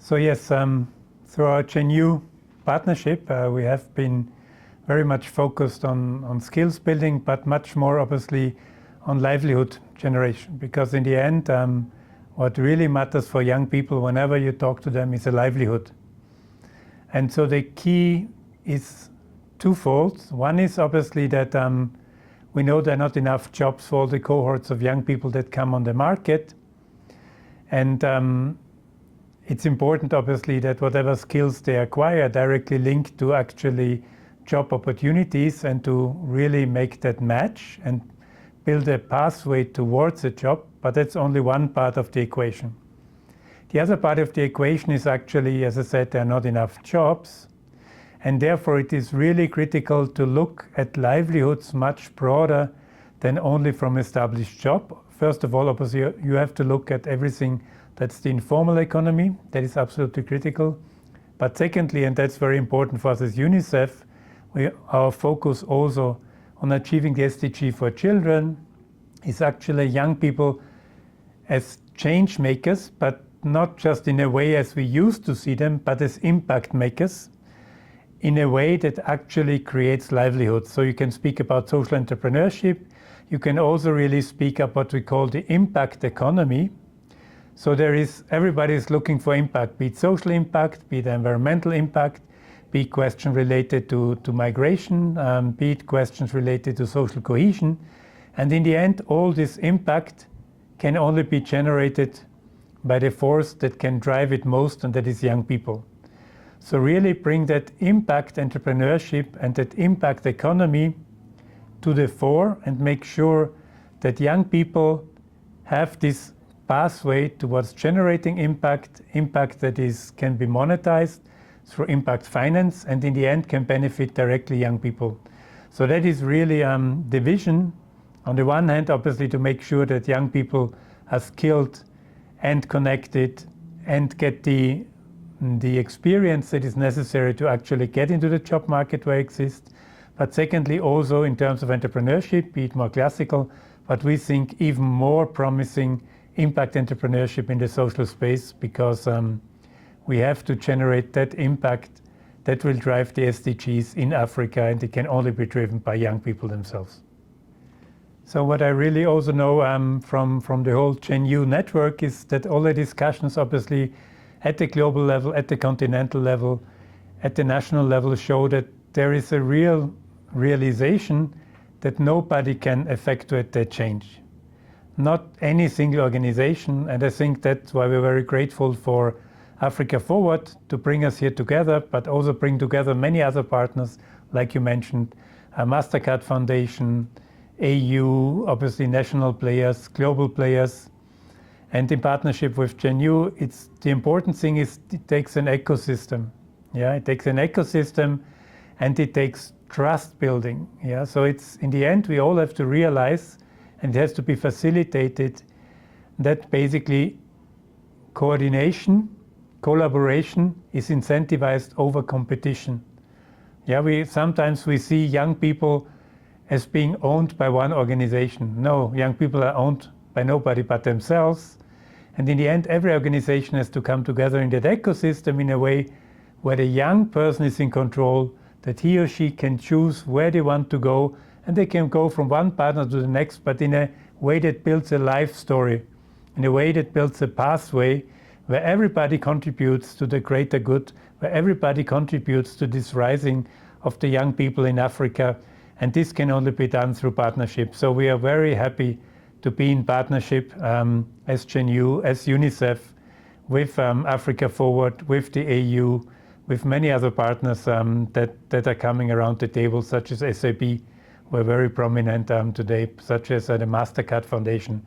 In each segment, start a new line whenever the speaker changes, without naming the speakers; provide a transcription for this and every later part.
So yes, through our GenU partnership, we have been very much focused on skills building, but much more obviously on livelihood generation. Because in the end, what really matters for young people whenever you talk to them is a livelihood. And so the key is twofold. One is obviously that we know there are not enough jobs for all the cohorts of young people that come on the market. And it's important obviously that whatever skills they acquire are directly linked to actually job opportunities and to really make that match and build a pathway towards a job, but that's only one part of the equation. The other part of the equation is actually, as I said, there are not enough jobs, and therefore it is really critical to look at livelihoods much broader than only from established job. First of all, obviously, you have to look at everything that's the informal economy. That is absolutely critical. But secondly, and that's very important for us as UNICEF, our focus also on achieving the SDG for children is actually young people as change makers, but not just in a way as we used to see them, but as impact makers in a way that actually creates livelihoods. So you can speak about social entrepreneurship. You can also really speak about what we call the impact economy. So everybody is looking for impact, be it social impact, be it environmental impact, be it questions related to migration, be it questions related to social cohesion. And in the end, all this impact can only be generated by the force that can drive it most, and that is young people. So really bring that impact entrepreneurship and that impact economy to the fore and make sure that young people have this pathway towards generating impact that can be monetized through impact finance, and in the end can benefit directly young people. So that is really the vision. On the one hand, obviously, to make sure that young people are skilled and connected and get the experience that is necessary to actually get into the job market where it exists. But secondly, also in terms of entrepreneurship, be it more classical, but we think even more promising impact entrepreneurship in the social space, because we have to generate that impact that will drive the SDGs in Africa, and it can only be driven by young people themselves. So what I really also know from the whole GenU network is that all the discussions obviously at the global level, at the continental level, at the national level show that there is a real realization that nobody can effectuate that change. Not any single organization, and I think that's why we're very grateful for Africa Forward to bring us here together, but also bring together many other partners, like you mentioned, MasterCard Foundation, AU, obviously national players, global players. And in partnership with GenU, the important thing is it takes an ecosystem. Yeah, it takes an ecosystem and it takes trust building. Yeah, so in the end, we all have to realize, and it has to be facilitated, that basically collaboration is incentivized over competition. Yeah, sometimes we see young people as being owned by one organization. No, young people are owned by nobody but themselves. And in the end, every organization has to come together in that ecosystem in a way where the young person is in control, that he or she can choose where they want to go, and they can go from one partner to the next, but in a way that builds a life story, in a way that builds a pathway where everybody contributes to the greater good, where everybody contributes to this rising of the young people in Africa. And this can only be done through partnership. So we are very happy to be in partnership as GenU, as UNICEF, with Africa Forward, with the AU, with many other partners that are coming around the table, such as SAB, who are very prominent today, such as the MasterCard Foundation.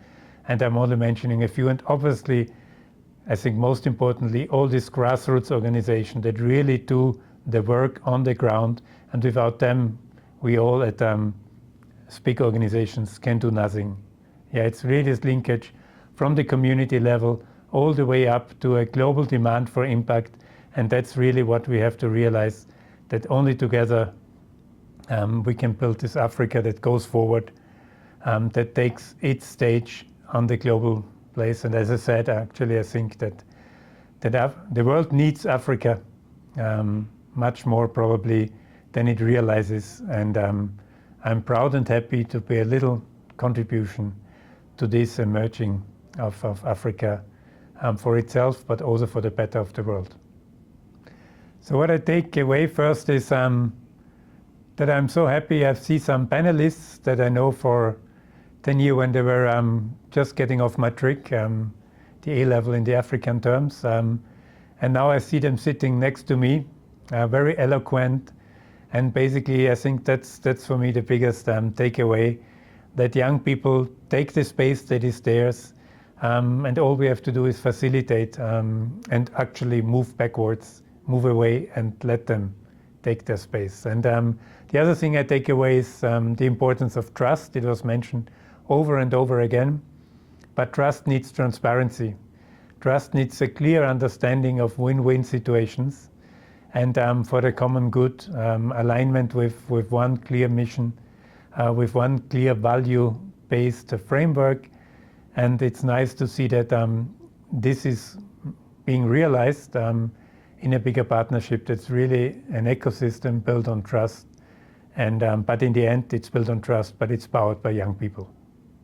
And I'm only mentioning a few. And obviously, I think most importantly, all these grassroots organizations that really do the work on the ground. And without them, we all at big organizations can do nothing. Yeah, it's really this linkage from the community level all the way up to a global demand for impact. And that's really what we have to realize, that only together we can build this Africa that goes forward, that takes its stage on the global place. And as I said, actually, I think that the world needs Africa much more probably than it realizes, and I'm proud and happy to pay a little contribution to this emerging of Africa for itself, but also for the better of the world. So what I take away first is that I'm so happy I see some panelists that I know for 10 years when they were just getting off matric, the A-level in the African terms, and now I see them sitting next to me, very eloquent, and basically I think that's for me the biggest takeaway, that young people take the space that is theirs, and all we have to do is facilitate and actually move backwards, move away, and let them take their space. And the other thing I take away is the importance of trust. It was mentioned over and over again, but trust needs transparency. Trust needs a clear understanding of win-win situations, and for the common good, alignment with one clear mission, with one clear value-based framework. And it's nice to see that this is being realized in a bigger partnership that's really an ecosystem built on trust. And but in the end, it's built on trust, but it's powered by young people.